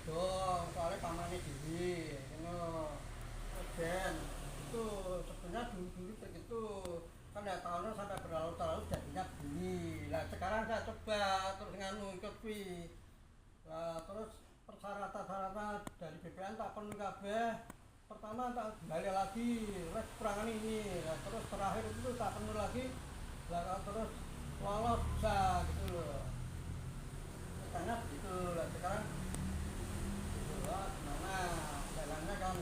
dong, soalnya pamannya diri, dan itu sebenarnya dulu-dulu begitu kan ya tahunnya sampai berlalu-lalu jadinya begini. Lah sekarang saya coba terus nganu ikut lah terus persyaratan-persyaratan dari BPN tak penuhi kabeh. Pertama tak kembali lagi, wes kekurangan ini. Lah terus terakhir itu tak penuhi lagi. Lah terus lolos bisa gitu loh. Katanya begitu. Lah sekarang gitu loh, gimana jalannya kan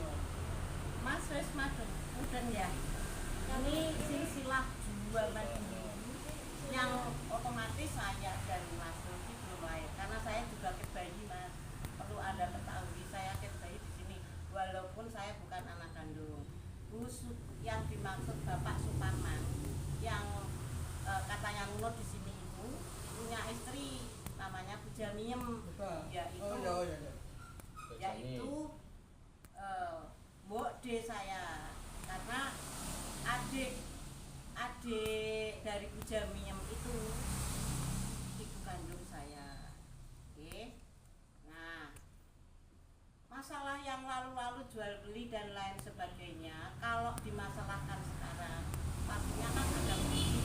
Mas wis madeng, mudeng ya. Ini silsilah jual beli yang otomatis saya dan Mas Ruki belum lahir karena saya juga akid bayi Mas. Perlu Anda ketahui saya akid bayi di sini walaupun saya bukan anak kandung. Yang dimaksud Bapak Suparman yang katanya Nuno di sini itu punya istri namanya Bu Jamiem, yaitu yaitu Mbok D saya karena adik dari Bu Jamiem itu ibu kandung saya. Oke. Nah, masalah yang lalu-lalu jual beli dan lain sebagainya kalau dimasalahkan sekarang pastinya kan ada bukti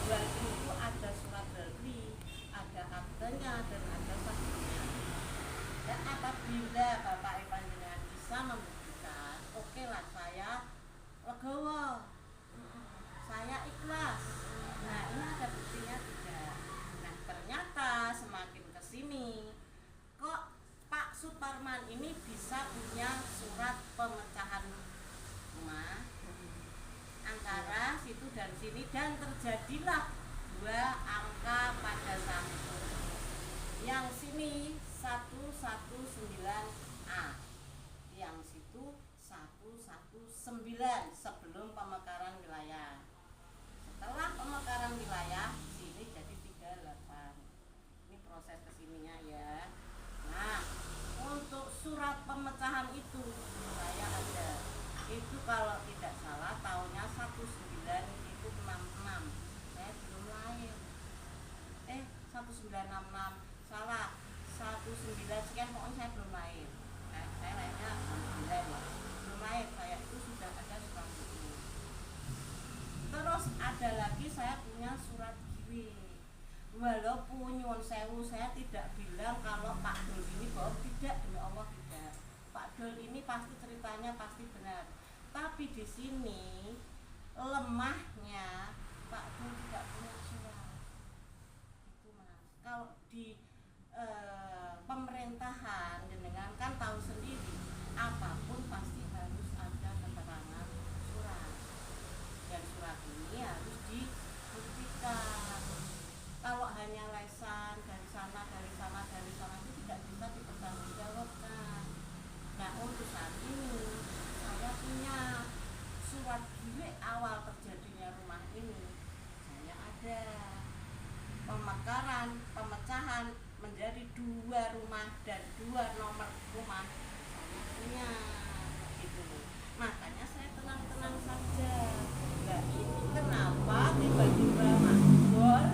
jual beli itu ada surat jual beli, ada aktenya dan ada saksinya. Dan apabila Bapak Ibu bisa membuktikan, oke lah saya legowo, saya ikhlas. Nah ini ada buktinya tidak. Nah ternyata semakin kesini kok Pak Suparman ini bisa punya surat pemecahan rumah antara situ dan sini dan terjadilah dua angka pada saat itu. Yang sini 119A, yang situ 119 sebelum pemekaran wilayah. Setelah pemekaran wilayah sini jadi 38. Ini proses kesininya ya. Nah untuk surat pemecahan itu saya ada, itu kalau tidak salah tahunnya 1966, saya belum lahir. 1966 salah, 19 sekian pokoknya saya belum lahir. Saya lahirnya 19 ya, belum lahir saya itu sudah ada surat itu. Terus ada lagi saya punya surat giwi. Walaupun nyuwun sewu saya tidak bilang kalau Pak Dul ini bohong, tidak, demi Allah tidak. Pak Dul ini pasti ceritanya pasti benar. Tapi di sini lemahnya Pak Dul tidak punya surat. Itu Mas. Kalau di pemerintahan dengan kan tahu sendiri apapun pasti harus ada keterangan surat. Dan surat ini harus dibuktikan. Kalau hanya lesan dari sana itu tidak bisa dipertanggungjawabkan. Nah untuk saat ini saya punya surat giwe awal terjadinya rumah ini, saya ada pemekaran, pemecahan menjadi 2 rumah dan 2 nomor rumah saya punya gitu. Makanya saya tenang-tenang saja. Nah ini kenapa tiba-tiba Mas Bol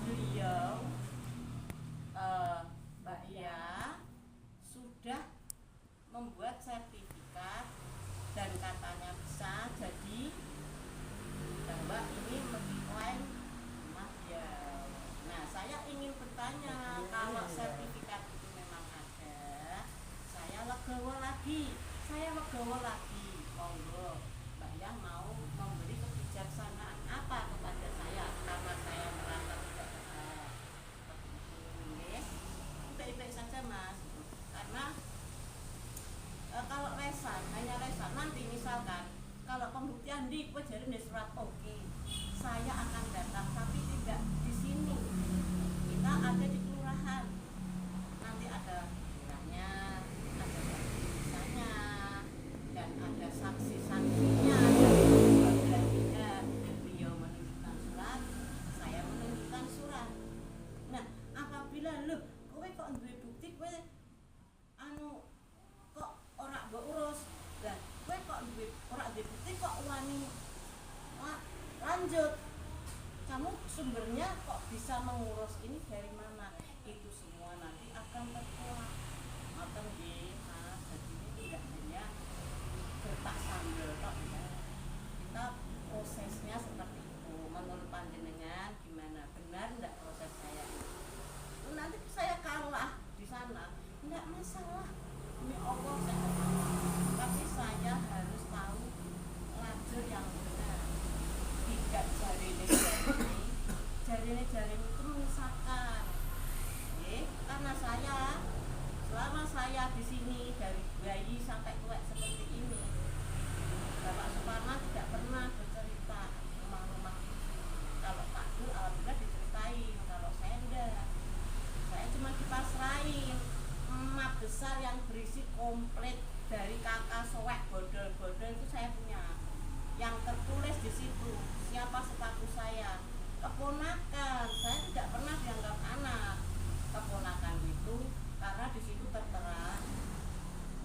beliau Mbak Ya sudah membuat sertifikat dan katanya bisa jadi bahwa ini mengklaim rumah dia. Nah saya ingin bertanya kalau sertifikat itu memang ada, saya legowo lagi, monggo Mbak Ya mau memberi kebijaksanaan apa kepada saya karena saya merasa tidak berhak. Baik-baik saja Mas, karena kalau lesan, hanya lesan, nanti misalkan kalau pembuktian di jadi surat oke, saya akan datang tapi tidak di sini. Kita ada di kelurahan. Nanti ada lurahnya, ada tulisannya, dan ada saksi-saksinya dari kedua beliau menunjukkan surat, saya menunjukkan surat. Nah, apabila loh, kowe kok duwe bukti kowe kok ora mbok urus. Dan kowe kok ora duwe bukti kok wani lanjut. Kamu sumbernya kok bisa mengurus ini dari mana? Itu semua nanti akan terkuak. enggak masalah, demi Allah saya enggak masalah, tapi saya harus tahu lajur yang benar. Tidak jari ini itu menyesatkan. Karena selama saya di sini dari bayi sampai tua seperti ini, Bapak Suparman tidak pernah bercerita rumah-rumah. Kalau Pak Dul alhamdulillah diceritain, kalau saya enggak. Saya cuma dipasrahin map besar yang berisi komplit dari kakak soek bodol-bodol itu saya punya. Yang tertulis di situ siapa status saya, keponakan. Saya tidak pernah dianggap anak. Keponakan itu karena di situ tertera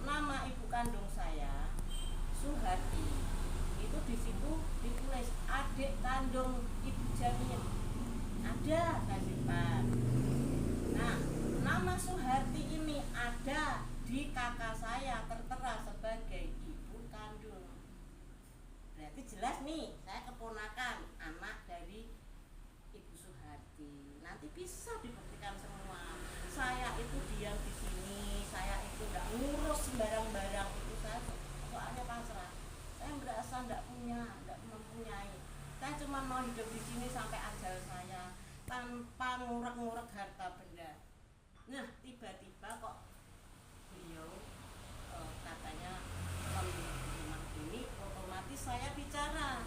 nama ibu kandung saya Suharti. Itu di situ ditulis adik kandung Ibu Jamin. Ada kasihan. Nah, nama Suharti ini ada di kakak saya tertera sebagai ibu kandung. Berarti jelas nih, saya keponakan anak dari Ibu Suharti. Nanti bisa dibuktikan semua. Saya itu diam di sini, saya itu nggak ngurus barang-barang itu, saya soalnya pasrah. Saya merasa nggak mempunyai. Saya cuma mau hidup di sini sampai ajal saya tanpa ngurek-ngurek harta benda. Nah, tiba-tiba kok beliau katanya memiliki rumah ini, otomatis saya bicara,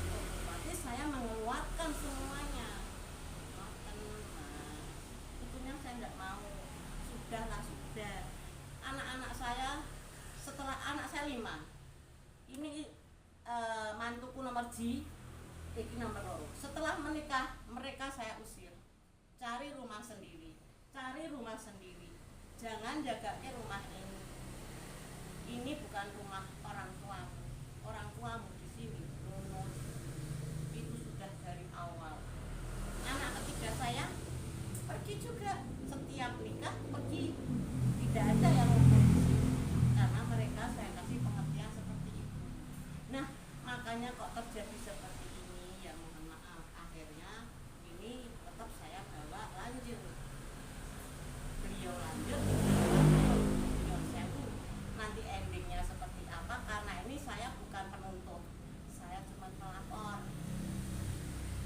otomatis saya mengeluarkan semuanya. Itunya saya tidak mau. Sudah. Anak-anak saya, setelah anak saya 5, ini mantuku nomor Ji, ini nomor 2. Setelah menikah, mereka saya usir. Cari rumah sendiri. Jangan jaganya rumah ini. Ini bukan rumah orang tuamu. Orang tuamu di sini. Itu sudah dari awal. Anak ketiga saya pergi juga. Setiap nikah pergi. Tidak ada yang ngumpul di sini. Karena mereka saya kasih pengertian seperti itu. Nah, makanya kok terjadi seperti ini, ya mohon maaf. Akhirnya ini tetap saya bawa lanjut. Beliau lanjut, saya tuh nanti endingnya seperti apa, karena ini saya bukan penuntut, saya cuma pelapor.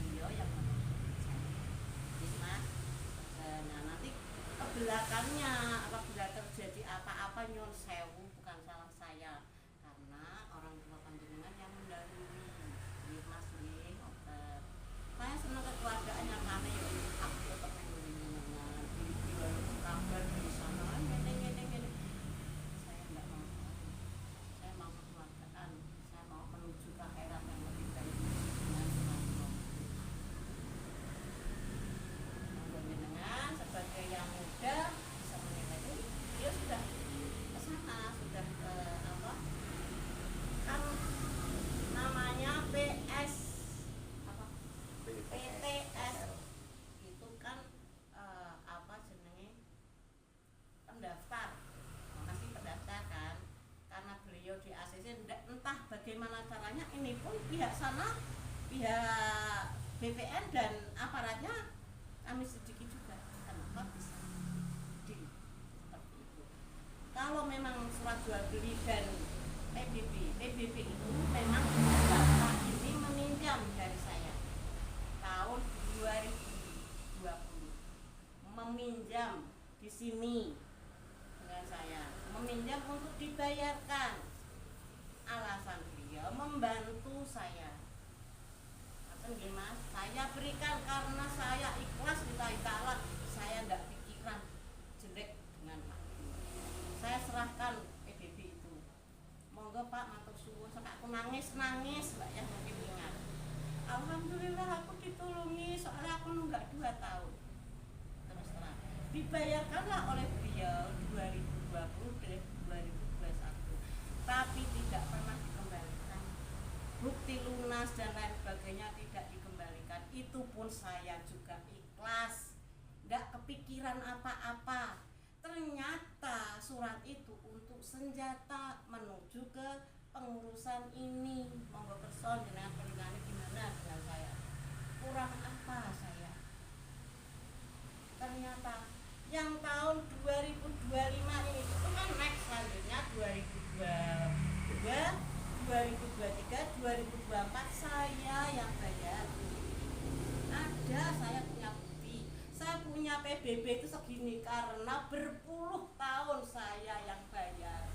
Beliau yang menuntut saya. Jadi mas, nah nanti kebelakangnya apabila terjadi apa-apa nyun sewu, bukan salah saya, karena orang tua panjenengan yang mendahului. Mas saya senang kekeluargaan yang kami aku tetap mendengar di kabar di sana gini. Saya enggak mau. Saya mau kekeluargaan. Saya mau menuju ke akhirat yang lebih baik dengan Rasulullah. Mendengar sebagai yang muda bisa menilai, dia sudah ke sana, sudah ke apa? Kan namanya PTS itu kan apa jenenge pendaftar, masih pendaftar kan, karena beliau di ACC entah bagaimana caranya, ini pun pihak sana, pihak BPN dan aparatnya kami sedikit juga, kenapa bisa seperti itu. Kalau memang surat jual beli dan PBB itu memang Bapak ini meminjam dari saya tahun 2020, meminjam di sini dengan saya, meminjam untuk dibayarkan. Alasan beliau membantu saya. Mas, saya berikan karena saya ikhlas lillahi ta'ala. Saya tidak pikiran jelek dengan Pak. Saya serahkan PBB itu. Monggo Pak, matur suwun. Sampai aku nangis Mbak ya, mungkin ingat. Alhamdulillah aku ditulungi, soalnya aku nunggak 2 tahun. Terus terang dibayarkanlah oleh beliau 2020 dan 2021, tapi tidak pernah dikembalikan. Bukti lunas dan lain sebagainya tidak dikembalikan. Itu pun saya juga ikhlas, nggak kepikiran apa-apa. Ternyata surat itu untuk senjata menuju ke pengurusan ini. Monggo person dengan penilaian gimana dengan saya, kurang apa saya. Ternyata yang tahun 2025 gini karena berpuluh tahun saya yang bayar.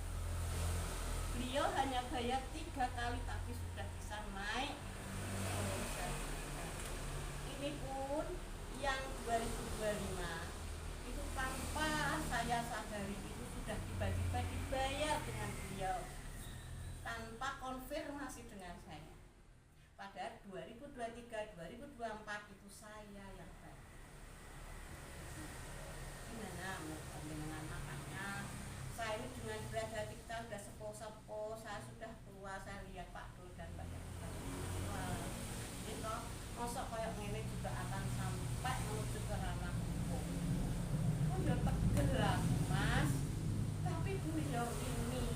Beliau hanya bayar 3 kali tapi sudah bisa naik. Ini pun yang 2025 itu tanpa saya sadari itu sudah tiba-tiba dibayar dengan beliau tanpa konfirmasi dengan saya. Padahal 2023, 2024 itu saya yang bayar. Gimana dengan makanya saya ini dengan berada kita sudah sepuh-sepuh, saya sudah tua, saya lihat Pak Dul dan banyak itu masa kayak gini juga akan sampai menuju ke ranah hukum. Oh ya pegel lah Mas, tapi beliau ini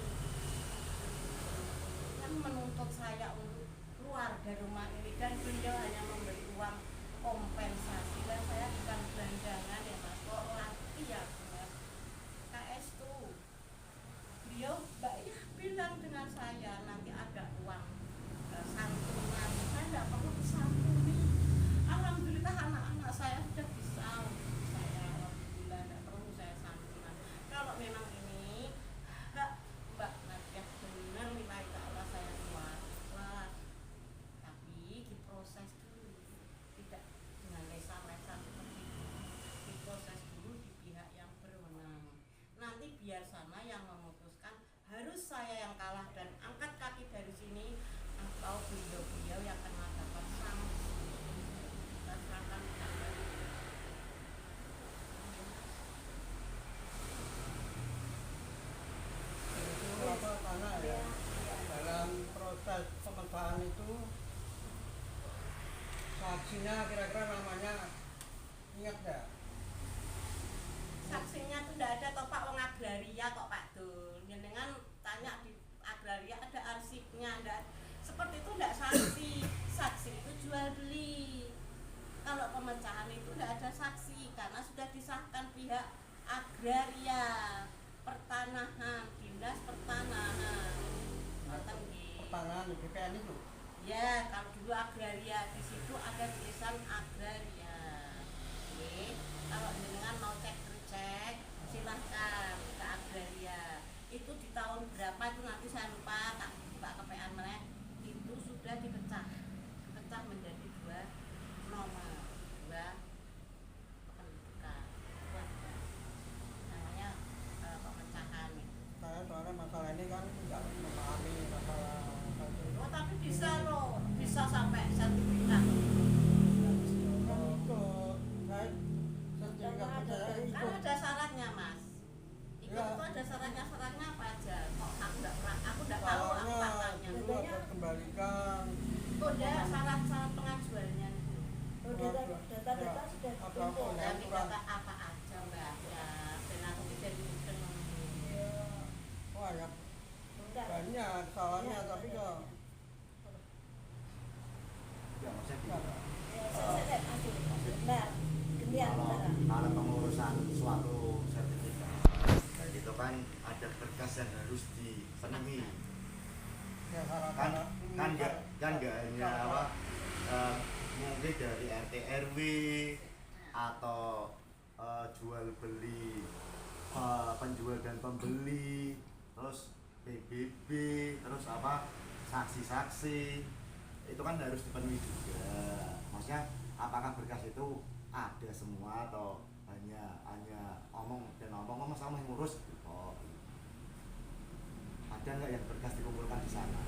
yang menuntut saya untuk keluar dari rumah ini dan beliau hanya memberi uang kompensasi dan saya bukan belanjangan ya Mas, kok lagi ya Mas. KS tuh beliau Mbak ya bilang dengan saya nanti ada uang santunan, saya tidak perlu disantuni. Alhamdulillah anak-anak saya sudah bisa saya, alhamdulillah tidak perlu saya santunan. Kalau memang ini Mbak Nadia benar nilai Allah saya keluar, tapi diproses dulu, tidak dengan lesa-lesa seperti itu, diproses dulu di pihak yang berwenang. Nanti biar sana yang memutuskan harus saya yang kalah dan angkat kaki dari sini atau beliau-beliau yang akan mendapatkan sanksi. Kita serahkan kepada Itu apa karena ya dalam proses pemecahan itu saksinya kira-kira namanya ingat nggak? saksinya tuh tidak ada toh Pak, wong agraria kok Pak Dul. Jenengan tanya di agraria ada arsipnya, ada seperti itu tidak saksi. Saksi itu jual beli. Kalau pemecahan itu tidak ada saksi karena sudah disahkan pihak agraria, pertanahan, dinas pertanahan. Pertanahan BPN itu. Ya, kalau dulu agraria di situ ada tulisan agraria. Oke, kalau jenengan mau cek silahkan ke agraria. Itu di tahun berapa itu nanti saya lupa, tak buka kepean mereka. Itu sudah dipecah menjadi 2 nomor, 2 kependudukan. Namanya pemecahan. Saya soalnya masalah ini kan tidak memahami masalah satu. Oh tapi bisa loh, bisa sampai sertifikat. Oh, itu saya sertifikat percaya Kan ikut. ada syaratnya Mas. Ikut Ya. itu ada syaratnya apa aja? Kok aku enggak tahu aku faktanya. Dulu harus kembalikan. Oh ada syarat-syarat pengajuannya. Data-data sudah terkumpul. Dan data apa aja Mbak? Ya, dan aku tidak dihitung. Wah ya Enggak. banyak salahnya tapi kok Ya, maksudnya Benar. Gantian kalau pengurusan suatu sertifikat itu kan ada berkas yang harus dipenuhi. ya salah Kan nggak hanya apa mungkin dari RT RW atau jual beli penjual dan pembeli, terus PBB, terus apa saksi-saksi itu kan harus dipenuhi juga. Maksudnya apakah berkas itu ada semua atau hanya omong sama yang ngurus gitu. Ada nggak yang berkas dikumpulkan di sana?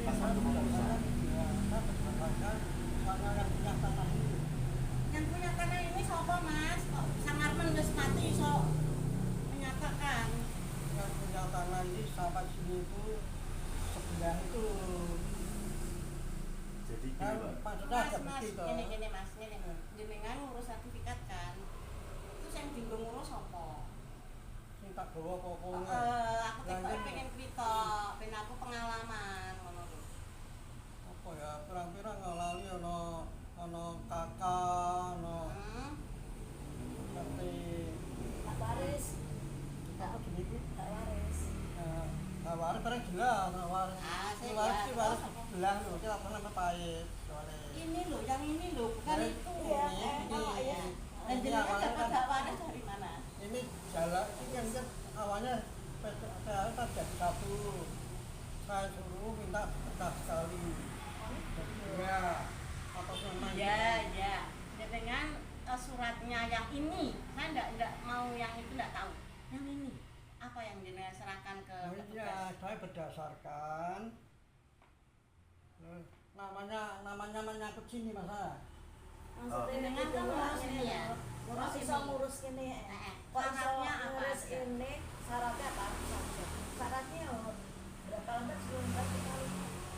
Pas waktu pengurusan. Yang punya tanah ini siapa Mas? Kok Sangarmen wis mati iso menyatakan. Yang punya tanah ini sampai sini itu sebelah itu Jadi gini kan Pak, maksudnya ada Mas, bukti toh. gini Mas, jenengan ngurus sertifikat kan? Itu yang bingung ngurus apa? Sing tak bawa pokoknya. Aku tiba pengen cerita, pengen aku pengalaman ngono lho. Apa ya pirang-pirang ngalami ono kakak ono Hmm. seperti tak waris. apa jenis itu Tak waris. waris barang jelas waris Ah, sih, waris ya. waris sebelah loh kita pernah pahit soalnya Ini loh, yang ini loh, bukan Nah, itu. Iya, ini kalau ya. ini jenengan awalnya dapat kan hak waris dari mana? ini jalan ini kan awalnya saya kan jadi satu, saya suruh minta pecah sekali, jadi dua atau nama Ya. Dengan suratnya yang ini, saya enggak mau yang itu, enggak tahu. Yang ini apa yang jenengan serahkan ke Oh iya, petugas? saya berdasarkan namanya menyangkut sini masa. Maksudnya Dengan gitu, kan ngurus ini ini ya, Kok iso ngurus ini? Kok iso Syaratnya apa ngurus aja? ini? Syaratnya apa? Syaratnya berapa lembar sebelum kali?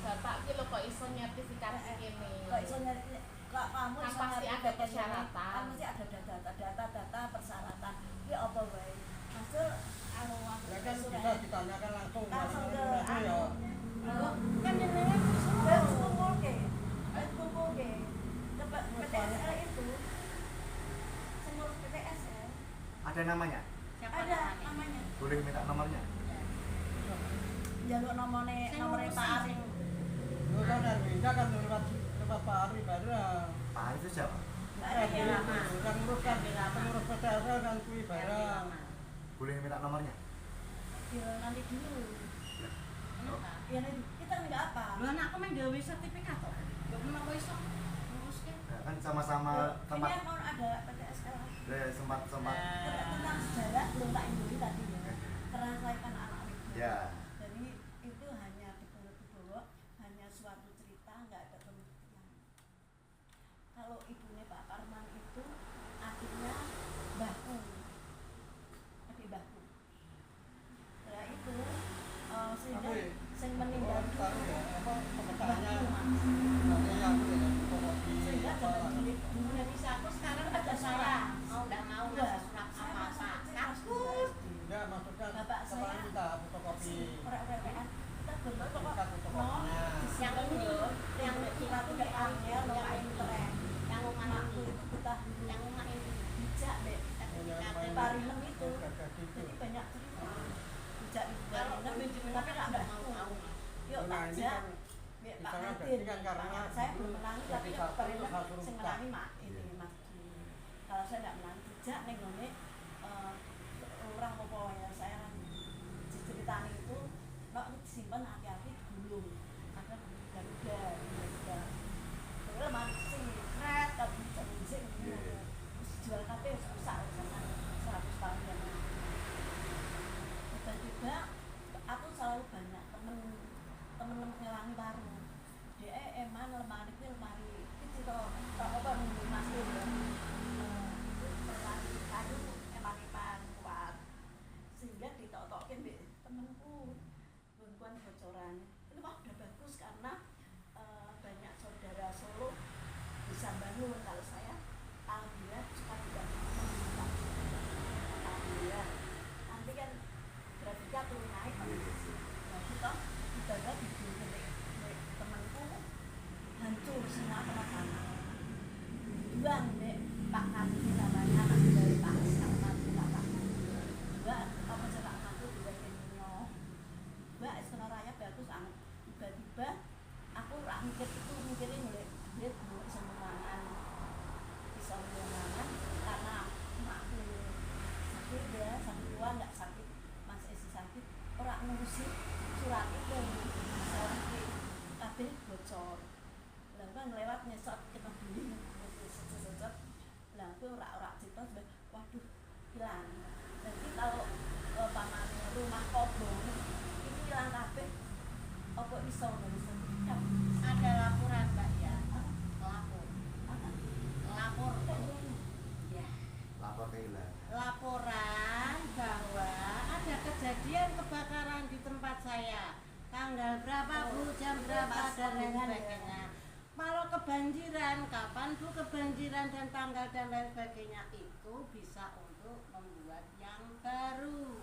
Bapak ki lho kok iso nyertifikasi kene. Kok iso nyari? Kok kamu Kan iso pasti nyari ada data- persyaratan. Kan mesti ada data persyaratan. Ini apa wae? Hasil anu Ya kan bisa ditanyakan langsung langsung ke itu ya. anu. Kan jenengan Dan kumpul ke PTSL itu sengurus PTS ya Ada namanya? siapa ada namanya? namanya Boleh minta nomornya? jalur nomornya Pak Ari Lu kan RW-nya kan lewat Pak Ari bareng. Pak itu siapa? RW itu yang ngurus PTSL kan kui bareng. Boleh minta nomornya? ya nanti dulu Kenapa? ya nanti kita nggak apa Lu anakku main gawe sertifikat kok. Gak pernah kok iso nguruskan. Ya, kan sama-sama ini tempat mau ada PTSL sempat tentang sejarah belum tak induri tadi ya karena saya kan anak itu ya. jadi itu hanya dibawa hanya suatu cerita nggak ada pembuktian kalau ibunya Pak Parman itu adiknya Mbahku adik Mbahku nah itu sehingga yang meninggal Oh, tahu ya, apa pemetaannya? Mbahku Katanya aku ya, fotokopi. sehingga jangan sulit Udah bisa aku sekarang ada saya. Mau enggak mau ngasih surat apa-apa. Takut. Enggak, maksudnya Bapak kepala saya- minta fotokopi. orang-orang kita belum kok Minta fotokopinya. Yang ini, yang kita tidak angel lo main tren yang rumah anakku ini, itu kita yang rumah ini. bijak deh Sertifikatnya Parinem itu Gagah gitu. jadi banyak cerita bijak di Kalau Parinem tapi nggak enggak mau mau. yuk Nah, ini aja kan Pak misalnya Nadin jadi kan karena saya belum menangi tapi jadi satu, Parinem satu sing rupiah. menangi mak ini mas kalau saya nggak menangi bijak nih ngene orang apa ya saya kan ceritanya itu nak disimpan hati-hati gulung agar garuda terus mancing kret tapi bisa jual kafe susah sama 100 tahun yang lalu tiba-tiba aku selalu banyak temen ngelangi baru dia emang lemari itu lemari kecil apa nunggu masuk ya lemari kayu emang kuat sehingga ditotokin deh temenku bantuan bocoran itu mah udah bagus karena banyak saudara Solo bisa bangun kalau saya alhamdulillah suka tidak meminta alhamdulillah nanti kan grafiknya turun naik nah kita ibadah di temanku hancur semua kena-kena buang deh Pak Nadi namanya anak dari Pak Nadi Pak dua apa cerak aku dua kenyo dua Istana Raya bagus anak tiba-tiba aku rak mikir itu mikirin mulai duit mau semuanya bisa semuanya karena makku sakit ya sakit tua nggak sakit Mas Esi sakit orang ngurusin surat itu sakit kabel bocor lalu kan lewat nyesot kita beli nyesot lah aku rak cerita waduh hilang nanti kalau paman rumah kobong ini hilang kabel apa iso sertifikat Ada laporan Mbak ya. Lapor. Lapor. Ya. Lapor kehilangan. Laporan bahwa ada kejadian kebakaran di tempat saya tanggal berapa Bu, jam berapa dan lain sebagainya. Kalau kebanjiran, kapan Bu kebanjiran dan tanggal dan lain sebagainya itu bisa untuk membuat yang baru.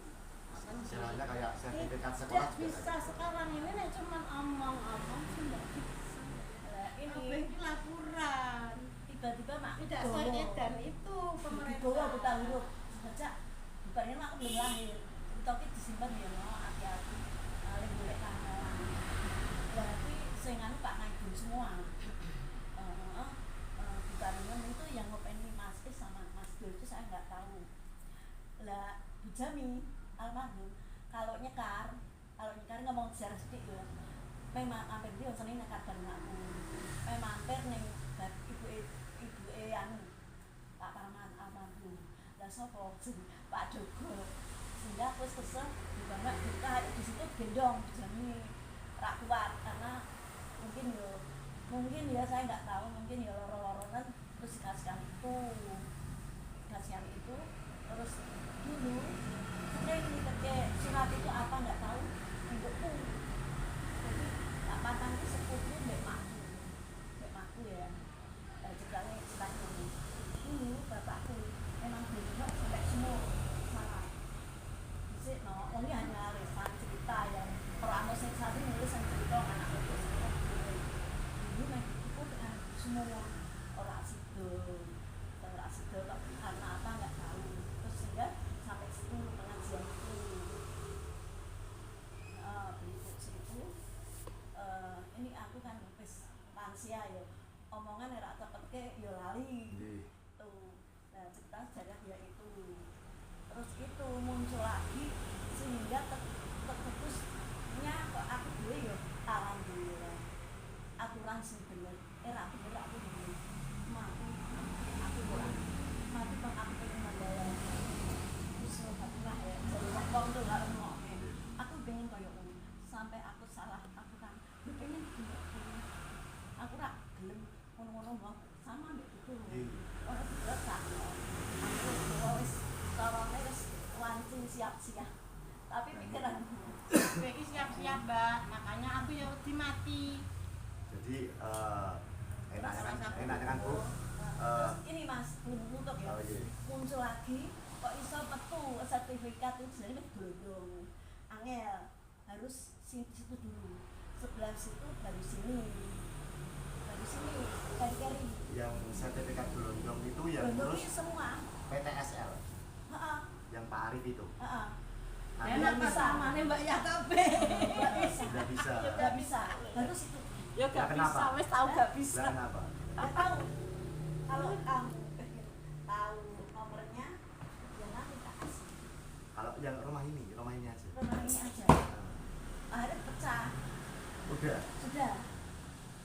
Istilahnya kayak sertifikat sekolah Tidak juga bisa ada. sekarang ini nih cuman omong-omong sudah bisa. lah Ini ini laporan. tiba-tiba mak Tidak saya dan itu pemerintah pemerintah. kita huruf saja bukannya mak belum lahir tapi disimpan ya no hati-hati paling boleh kangelan berarti sengan Pak Naibun semua bukan itu yang ngopeni Mas Is sama Mas Sido itu saya nggak tahu. Lah Bu Jami almarhum kalau nyekar ngomong sejarah sedikit ya. Memang hampir dia sering nekar bareng aku. Memang hampir ning ibu anu Pak Parman almarhum. Lah sapa Pak Jogo. Sehingga aku kesel dibangun buka di situ gendong Bu Jami rak kuat karena mungkin ya saya nggak tahu, mungkin ya loro-loronan terus dikasihkan itu terus dulu sering dikeke surat itu apa nggak tahu untukku. Jadi Pak Patan itu sepupu mbak makku ya ceritanya ini dulu bapakku memang benar sampai semua malah disik no ini hanya lesan cerita yang perang sing satu nulis yang cerita anak itu dulu nek itu dengan semua orang sido karena apa nggak tahu terus sehingga sampai situ pengajian itu berikut situ ini aku kan habis lansia ya omongan era cepet ya lali tuh. Nah cerita sejarah ya itu terus itu muncul lagi sehingga terputusnya kok aku dulu ya alhamdulillah aturan sih bener aku dulu mati bang aku pengen mandala usul Fatimah ya jadi wong tuh gak ngomongin aku pengen koyo ngono sampai aku salah aku kan lu pengen aku rak gelem ngono-ngono bang sama mbek itu ora berat kan aku wis tawane wis wancing siap-siap tapi pikiran Beki siap-siap Mbak, makanya aku ya wedi mati. Jadi enak kan Bu. Terus ini Mas, belum nutup ya. Oh, iya. Muncul lagi, kok iso metu sertifikat itu sebenarnya gelondong. Angel harus situ dulu. Sebelah situ baru sini. Kari-kari. Yang sertifikat gelondong itu yang Gelondong terus ini semua. PTSL. Heeh. Yang Pak Arif itu. Heeh. Enak bisa. pasamane Mbak ya kabeh. Sudah bisa. Gak bisa. Baru situ. Ya gak Lah, kenapa? bisa, wis tau gak bisa. Lah, kenapa? Gak tahu. Kalau kamu tahu nomornya, ya nanti tak kasih. Kalau yang rumah ini aja. Rumah ini aja. Akhirnya pecah. Udah. Sudah.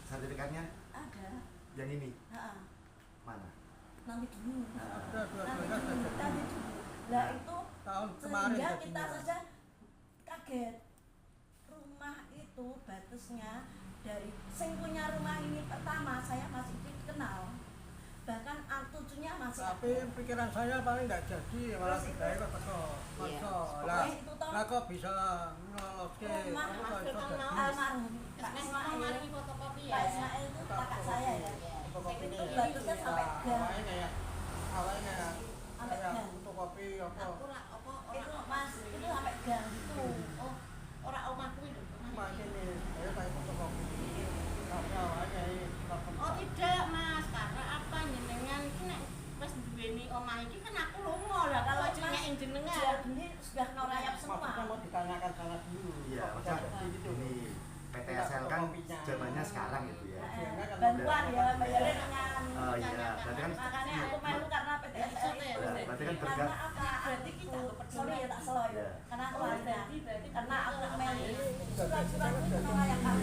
Sertifikatnya Ada. yang ini Heeh. mana? Nanti dulu. Dua-duanya Nanti dulu. Lah itu tahun kemarin sehingga jadinya. kita saja kaget. Rumah itu batasnya dari sing punya rumah ini pertama saya masih dikenal. Bahkan cucunya masih Tapi pikiran saya paling nggak jadi, malah kita itu teko. Iya. Lah, itu toh lah kok bisa noloke? rumah Kok iso Mas, jadi? almarhum Pak Wis Ismail. mari fotokopi ya. Pak Ismail itu kakak saya ya. Fotokopi Itu ini. batasnya sampai gang. Awalnya Sampai kayak gang. fotokopi apa? Aku ora apa Itu Mas, itu sampai gang gitu. Oh, ora omahku itu. Cuma ini, saya kayak fotokopi. Tapi awalnya ini Oh tidak Mas, karena apa jenengan iki nek wis duweni omah iki kan aku lunga lah kalau Mas, jenenge jual jenengan. beli sudah norayap semua. Maksudnya mau ditanyakan sana dulu. Iya, Kok bisa maksudnya jadi gitu? ini PTSL kan zamannya sekarang gitu ya. Bantuan ya, bayarin dengan Oh iya, berarti kan makanya aku malu karena PTSL itu. berarti kan Karena apa? Berarti kita sorry ya tak salah ya. Karena aku ada. Karena aku melu surat-surat itu norayap aku.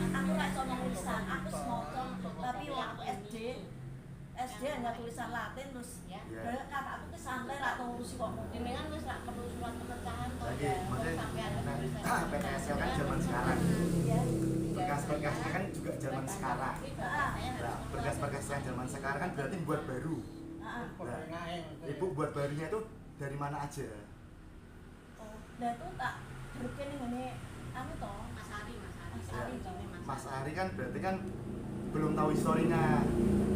Aku gak iso nulisan, aku semoga tapi waktu SD hanya tulisan Latin terus Ya. dari kakak aku tuh santai lah ngurusi kok Jenengan wis rak perlu surat pemecahan kok lagi ya. maksudnya Sampean PTSL kan zaman sekarang. ya. Berkas-berkasnya kan juga zaman sekarang. Nah, berkas-berkas yang zaman sekarang kan berarti buat baru. Ibu buat barunya itu dari mana aja? Nah itu tak berken ini anu toh Mas Ari. Ya, Jenenge Mas Ari kan berarti kan belum tahu historinya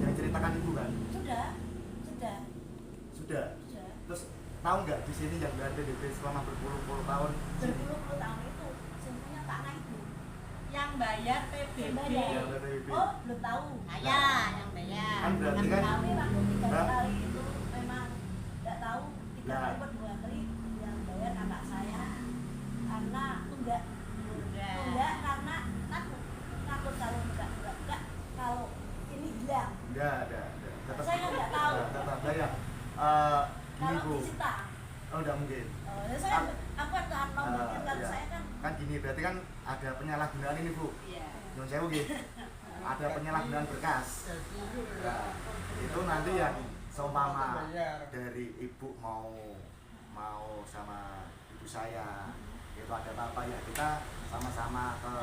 yang ceritakan ibu kan? sudah. Sudah. Terus tahu nggak di sini yang berada di selama berpuluh-puluh tahun? Berpuluh-puluh tahun itu semuanya tanah itu. yang bayar PBB. Yang bayar. Yang PBB. Oh belum tahu. Saya yang bayar. Kan berarti kan Kami waktu 3 Nah. kali itu memang nggak tahu 3 Nah. kali atau 2 kali yang bayar kakak saya karena enggak karena takut kalau enggak kalau ini hilang. enggak ada. Tetap Saya nggak tahu. tetap bayar. Oh, enggak mungkin. Aku kan mungkin kalau Ya. saya Kan gini, berarti kan ada penyalahgunaan ini Bu. Iya. Nyun sewu nggih. Ada penyalahgunaan berkas. Jadi Nah, itu nanti yang seumpama dari ibu mau sama ibu saya itu ada apa ya kita sama-sama ke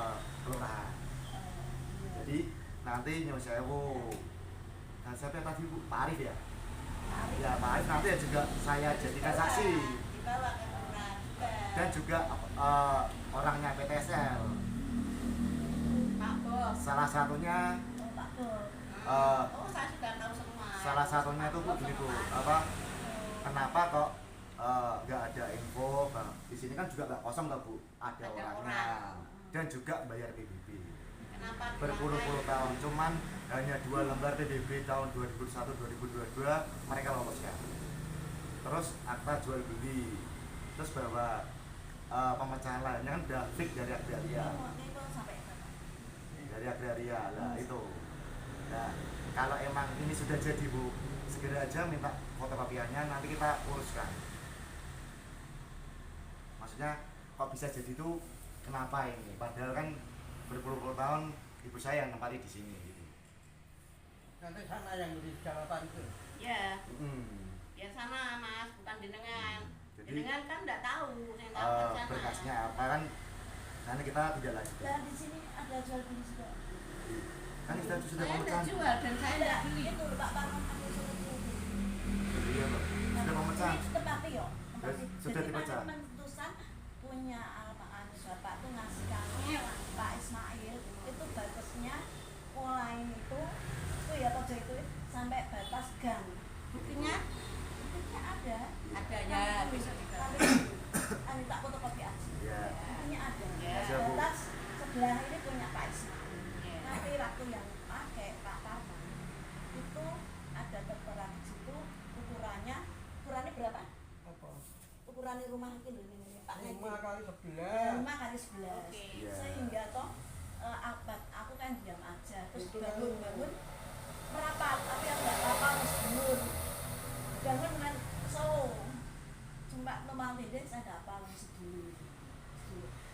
kelurahan. Jadi nanti nyun sewu. Nah, siapa tadi Bu? Pak Arif ya? Ya Pak Arif nanti ya juga saya jadikan saksi Dibawa ke kelurahan juga. dan juga orangnya PTSL. Pak Bos. Salah satunya Pak Bos. Saya sudah tahu semua. salah satunya itu Bu gini Bu, kenapa kok nggak ada info? Nah, di sini kan juga nggak kosong nggak Bu, ada orangnya dan juga bayar PBB Kenapa berpuluh-puluh tahun, cuman hanya 2 lembar PBB tahun 2021-2022 mereka loloskan. Terus akta jual beli, terus bahwa pemecahan lainnya kan udah fix dari agraria. Dari agraria lah itu. Nah, kalau emang ini sudah jadi Bu, segera aja minta fotokopiannya, nanti kita uruskan. Maksudnya kok bisa jadi itu kenapa ini? Padahal kan berpuluh-puluh tahun ibu saya yang nempati di sini gitu. nanti sana yang di jawaban itu. Ya, Hmm. ya sana Mas, bukan jenengan. Jadi Jenengan kan enggak tahu, saya tahu kan sana. berkasnya apa kan? Nanti kita tidak lanjut. Dan di sini ada jual beli juga. Kan kita sudah Saya enggak pemecahan. jual dan saya enggak beli. Itu Pak Parman aku suruh beli. Iya loh. Sudah pemecahan. Ini tempati yo. Sudah dipecah. Keputusan punya Bapak tuh ngasih kami Pak Ismail itu batasnya mulai itu ya pojok itu sampai batas gang. Buktinya Buktinya ada. ada ya, bisa dibaca. Ani tak fotokopi aja. Iya. Buktinya ada. Ya. Batas sebelah ini punya Pak Ismail. Ya. Nanti waktu yang pakai Pak Parman itu ada tertera di situ ukurannya berapa? Apa? Ukuran rumah itu loh ini Pak. 5 kali 11. 5 kali 11. Oke. Iya. Sehingga toh abad aku kan diam aja terus Itu kan- bangun merapat tapi yang nggak apa-apa harus bangun dengan Solo cuma nomor dede saya nggak apa sedulu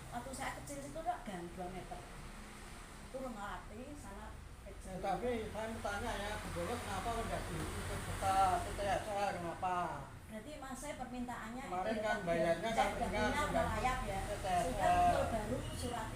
waktu saya kecil itu udah gang 2 meter itu rumah hati sana kecil. Tapi saya bertanya ya, Bu Bolos kenapa enggak diikut serta PTSL kenapa? Berarti mas saya permintaannya Kemarin itu kan bayarnya kan dengan dengan melayap ya PTSL. sehingga betul baru surat